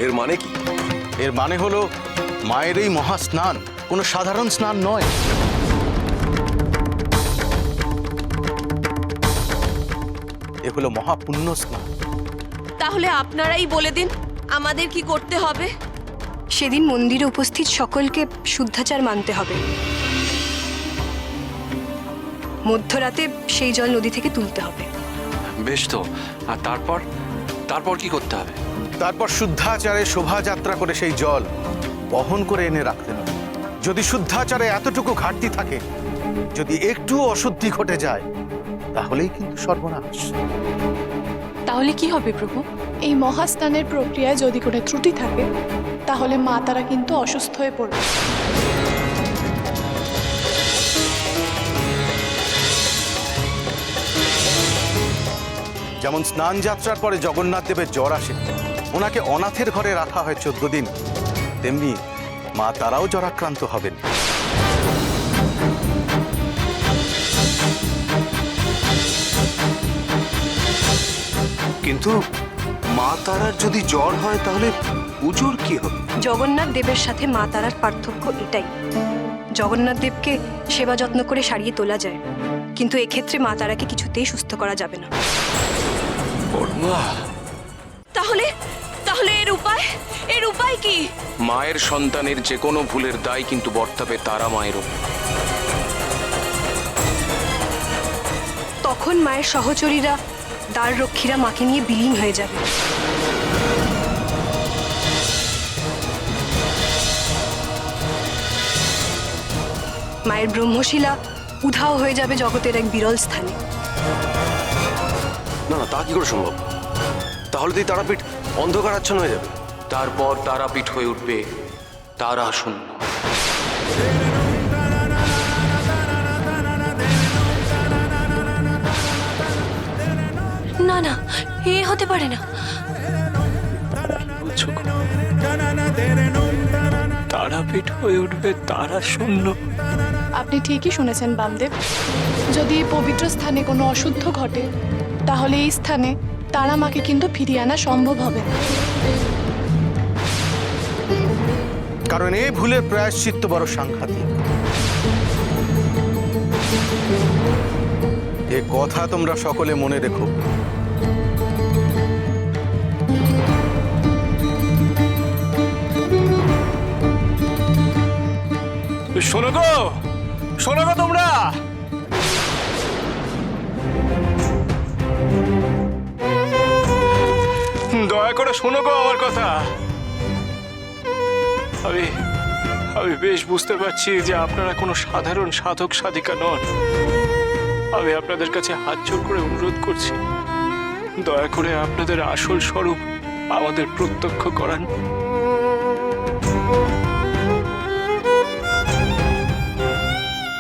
এর মানে কি? এর মানে হলো মায়ের এই মহাস্নান কোনো সাধারণ স্নান নয়। এ হলো মহাপুণ্য স্নান। তাহলে আপনারাই বলে দিন আমাদের কি করতে হবে। সেদিন মন্দিরে উপস্থিত সকলকে শুদ্ধাচার মানতে হবে। মধ্যরাতে সেই জল নদী থেকে তুলতে হবে। বেশ তো, আর তারপর তারপর কি করতে হবে? তারপর শুদ্ধাচারে শোভাযাত্রা করে সেই জল বহন করে এনে রাখতে হবে। যদি শুদ্ধাচারে এতটুকু ঘাটতি থাকে, যদি একটু অশুদ্ধি ঘটে যায়, তাহলেই কিন্তু সর্বনাশ। তাহলে কি হবে প্রভু? এই মহাস্নানের প্রক্রিয়ায় যদি কোনো ত্রুটি থাকে তাহলে মা তারা কিন্তু অসুস্থ হয়ে পড়বে। যেমন স্নান যাত্রার পরে জগন্নাথ দেবের জ্বর আসে, ওনাকে অনাথের ঘরে রাখা হয় 14 দিন, তেমনি মা তারাও জ্বরাক্রান্ত হবেন। কিন্তু মা তারার যদি জ্বর হয় তাহলে পুজোর কি হবে? জগন্নাথ দেবের সাথে মা তারার পার্থক্য এটাই, জগন্নাথ দেবকে সেবা যত্ন করে সারিয়ে তোলা যায়, কিন্তু এক্ষেত্রে মা তারাকে কিছুতেই সুস্থ করা যাবে না। তাহলে তাহলে এর উপায় কি? মায়ের সন্তানের যে কোনো ভুলের দায় কিন্তু বর্তাবে তারা মায়ের উপর। তখন মায়ের সহচরীরা, দ্বার রক্ষীরা মাকে নিয়ে বিলীন হয়ে যাবে। মায়ের ব্রহ্মশিলা উধাও হয়ে যাবে জগতের এক বিরল স্থানে। না না, তা কি করে সম্ভব? তাহলে তো এই তারাপীঠ অন্ধকারাচ্ছন্ন হয়ে যাবে। তারপর তারাপীঠ হয়ে উঠবে তারা শূন্য। না না, এ হতে পারে না। তারাপীঠ হয়ে উঠবে তারা শূন্য। আপনি ঠিকই শুনেছেন বামদেব। যদি এই পবিত্র স্থানে কোনো অশুদ্ধ ঘটে তাহলে এই স্থানে তারা মাকে কিন্তু ফিরিয়ে আনা সম্ভব হবে না। কারণ এই ভুলের প্রায়শ্চিত্ত বড় সাংঘাতিক। এ কথা তোমরা সকলে মনে রেখো। শোনো গো, শোনো গো তোমরা। দয়া করে শোনো গো আমার কথা। আমি বেশ বুঝতে পারছি যে আপনারা কোনো সাধারণ সাধক সাধিকা নন। আমি আপনাদের কাছে হাত জোড় করে অনুরোধ করছি, দয়া করে আপনাদের আসল স্বরূপ আমাদের প্রত্যক্ষ করান।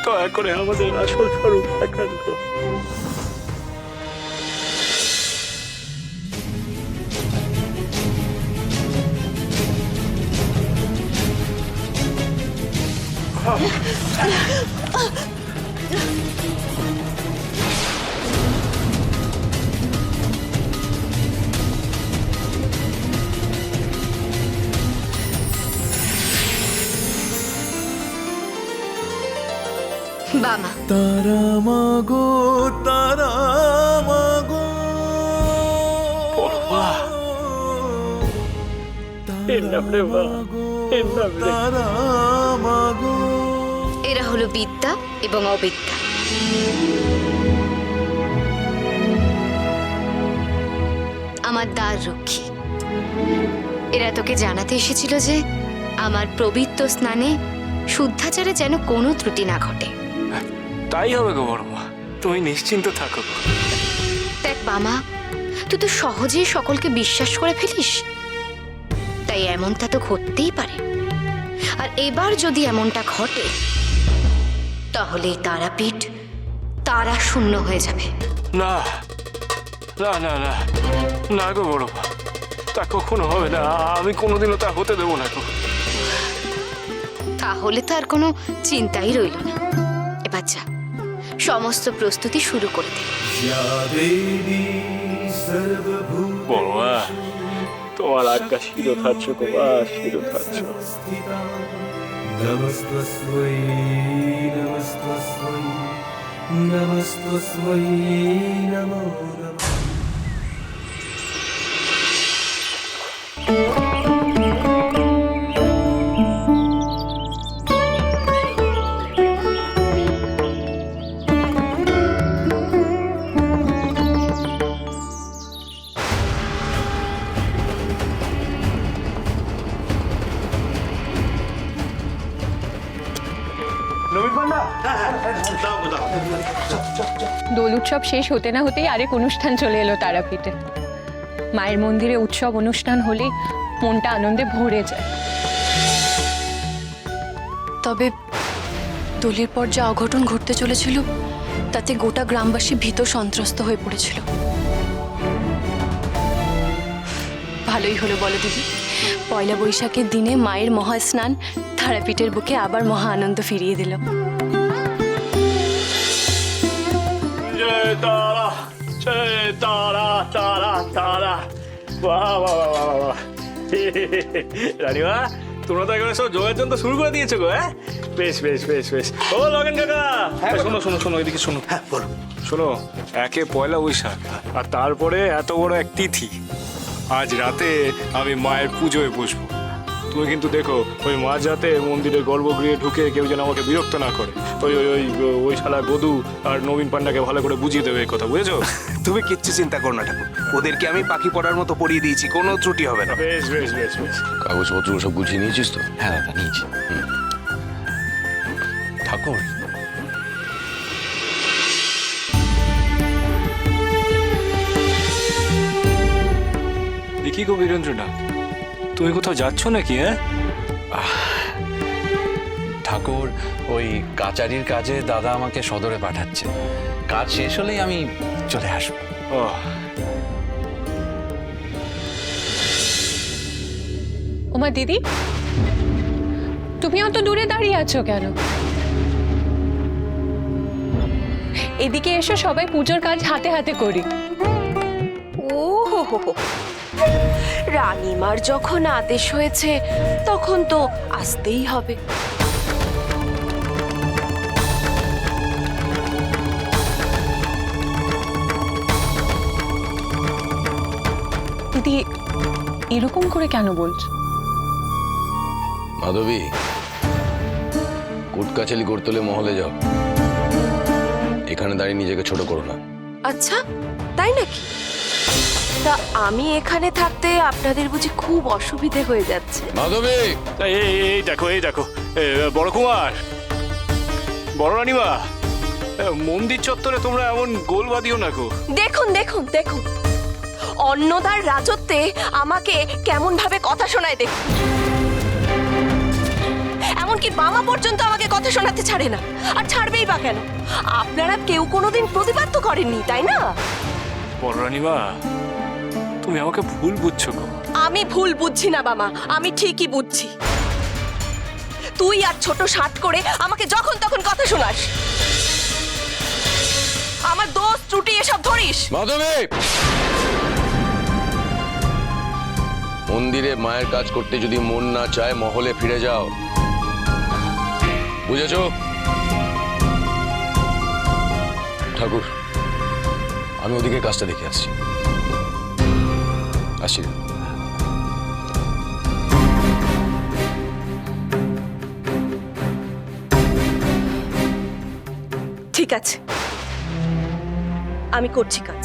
দয়া করে আমাদের আসল স্বরূপ দেখান গো। বামা তারা মাগো, তারা মাগো, তারা মাগো। এরা হলো বিদ্যা এবং অবিদ্যা। আমার দ্বার রক্ষী। এরা তোকে জানাতে এসেছিল যে আমার পবিত্র স্নানে শুদ্ধাচারে যেন কোনো ত্রুটি না ঘটে। তাই হবে গো বড় মা, তুমি নিশ্চিন্ত থাকো। দেখ বামা, তুই তো সহজেই সকলকে বিশ্বাস করে ফেলিস, তাই এমনটা তো ঘটতেই পারে। আর এবার যদি এমনটা ঘটে তাহলে তারাপীঠ তারা শূন্য হয়ে যাবে। না না না না না গো বড় মা, তা কখনো হবে না। আমি কোনোদিনও তা হতে দেবো না গো। তাহলে তো আর কোনো চিন্তাই রইল না। এবার যা, সমস্ত প্রস্তুতি শুরু করে দে। বড় মা, তোমার আজ্ঞা শিরোধার্য গো মা, শিরোধার্য। নমস্তস্मै নমস্তস্मै নমস্তস্मै নমো নমঃ। দোল উৎসব শেষ হতে না হতেই আরেক অনুষ্ঠান চলে এলো তারাপীঠে। মায়ের মন্দিরে উৎসব অনুষ্ঠান হলে মনটা আনন্দে ভরে যায়। তবে দোলের পর যা অঘটন ঘটতে চলেছিল তাতে গোটা গ্রামবাসী ভীত সন্ত্রস্ত হয়ে পড়েছিল। ভালোই হলো বলো দিদি, পয়লা বৈশাখের দিনে মায়ের মহাস্নান তারাপীঠের বুকে আবার মহা আনন্দ ফিরিয়ে দিল। জয় তারা, জয় তারা, তারা, তারা। বাহ, বাহ, বাহ, বাহ, বাহ। রানীমা, তোমরা তো একেবারে সব যোগাযোগ তো শুরু করে দিয়েছো গো, হ্যাঁ? বেশ বেশ বেশ বেশ। ও লগেন কাকা, শোনো শোনো শোনো, এদিকে শোনো। হ্যাঁ বলো। শোনো, একে পয়লা বৈশাখ আর তারপরে এত বড় এক তিথি। আজ রাতে আমি মায়ের পুজোয় বসবো। তুমি কিন্তু দেখো ওই মাঝ রাতে মন্দিরের গর্ভগৃহে ঢুকে কেউ যেন আমাকে বিরক্ত না করে। ওই ওই ওই ওই শালা গদু আর নবীন পান্ডাকে ভালো করে বুঝিয়ে দেবে এই কথা, বুঝেছো? তুমি কিচ্ছু চিন্তা করো না ঠাকুর, ওদেরকে আমি পাখি পড়ার মতো পড়িয়ে দিয়েছি, কোনো ত্রুটি হবে না। বেশ বেশ বেশ বেশ। কাগজপত্র সব গুছিয়ে নিয়েছিস তো? হ্যাঁ দাদা নিয়েছি। ঠাকুর, দেখি গো বীরেন্দ্রনাথ, তুমি কোথাও যাচ্ছ নাকি? হ্যাঁ ঠাকুর, ওই কাচারির কাজে দাদা আমাকে সদরে পাঠাচ্ছে। কাজ শেষ হলেই আমি চলে আসবো। ও, ওমা দিদি, তুমি অত দূরে দাঁড়িয়ে আছো কেন? এদিকে এসো, সবাই পুজোর কাজ হাতে হাতে করি। ও হো হো হো। রানীমার যখন আদেশ হয়েছে তখন তো আসতেই হবে। দিদি, এরকম করে কেন বলছো? মাধবী, কুটকাচালি করতে হলে মহলে যাও। এখানে দাঁড়িয়ে নিজেকে ছোট করো না। আচ্ছা, তাই নাকি? তা আমি এখানে থাকতে আপনাদের বুঝি খুব অসুবিধে হয়ে যাচ্ছে? মাধবী, এই এই এই দেখো, এই দেখো, বড় কুমার, বড় রানীমা, মন্দির চত্বরে তোমরা এমন গোল বাঁধিও না গো। দেখুন দেখুন দেখুন, অন্নদার রাজত্বে আমাকে কেমন ভাবে কথা শোনায় দেখুন। এমনকি বাবা পর্যন্ত আমাকে কথা শোনাতে ছাড়ে না। আর ছাড়বেই বা কেন? আপনারা কেউ কোনোদিন প্রতিবাদ তো করেননি, তাই না? বড় রানীমা, তুমি আমাকে ভুল বুঝছো গো। আমি ভুল বুঝছি না বাবা, আমি ঠিকই বুঝছি। তুই আর ছোট শার্ট করে আমাকে যখন তখন কথা শোনাস, আমার দোষ ত্রুটি এসব ধরিস। মাধবী, মন্দিরে মায়ের কাজ করতে যদি মন না চায় মহলে ফিরে যাও, বুঝেছো? ঠাকুর, আমি ওদিকে কাজটা দেখে আসছি। আসছি। ঠিক আছে, আমি করছি কাজ।